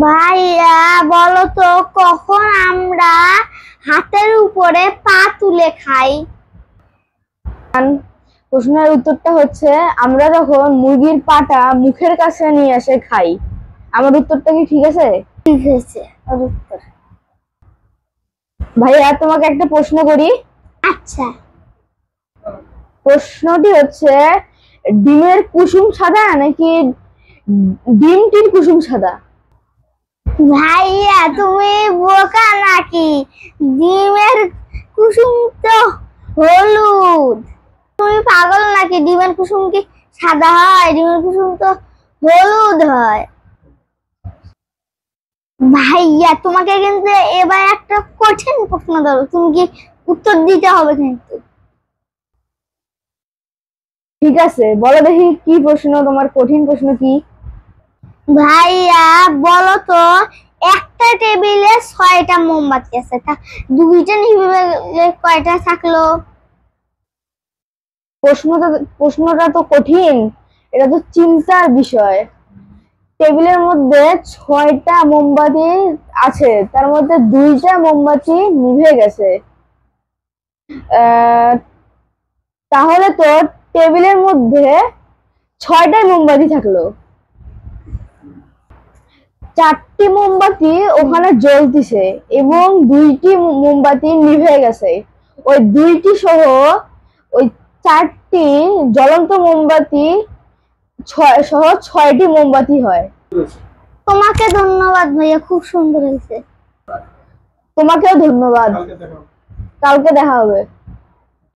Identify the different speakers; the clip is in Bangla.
Speaker 1: ভাইয়া বলো তো কখন আমরা হাতের উপরে পা তুলে খাই?
Speaker 2: প্রশ্নের উত্তরটা হচ্ছে আমরা যখন মুরগির পাটা মুখের কাছে নিয়ে এসে খাই। আমার উত্তরটা কি ঠিক আছে?
Speaker 1: ঠিক হয়েছে উত্তর।
Speaker 2: ভাইয়া তোমাকে একটা প্রশ্ন করি।
Speaker 1: আচ্ছা,
Speaker 2: প্রশ্নটি হচ্ছে ডিমের কুসুম সাদা নাকি ডিমটির কুসুম সাদা?
Speaker 1: ভাইয়া তুমি বোকা নাকি? ডিমের কুসুম তো হলুদ। তুমি পাগল নাকি? ডিমের কুসুম কি সাদা হয়? ডিমের কুসুম তো হলুদ হয়। ভাইয়া তোমাকে কিন্তু এবার একটা কঠিন প্রশ্ন দেবো, তুমি কি উত্তর দিতে হবে কিন্তু।
Speaker 2: ঠিক আছে, বলো দেখি কি প্রশ্ন, তোমার কঠিন প্রশ্ন কি?
Speaker 1: ভাইয়া বলো তো একটা টেবিলে 6টা মোমবাতি আছে, তা দুইটা নিভে গেলে কয়টা থাকলো?
Speaker 2: প্রশ্নটা তো কঠিন, এটা তো চিন্তার বিষয়। টেবিলের মধ্যে 6টা মোমবাতি আছে, তার মধ্যে 2টা মোমবাতি নিভে গেছে। তাহলে তো টেবিলের মধ্যে 6টাই মোমবাতি থাকলো। 4টি মোমবাতি ওখানে জ্বলতিছে এবং 2টি মোমবাতি নিভে গেছে। ওই 2টি সহ ওই 4টি জ্বলন্ত মোমবাতি সহ 6টি মোমবাতি হয়।
Speaker 1: তোমাকে ধন্যবাদ ভাইয়া, খুব সুন্দর হয়েছে।
Speaker 2: তোমাকেও ধন্যবাদ। কালকে দেখা হবে।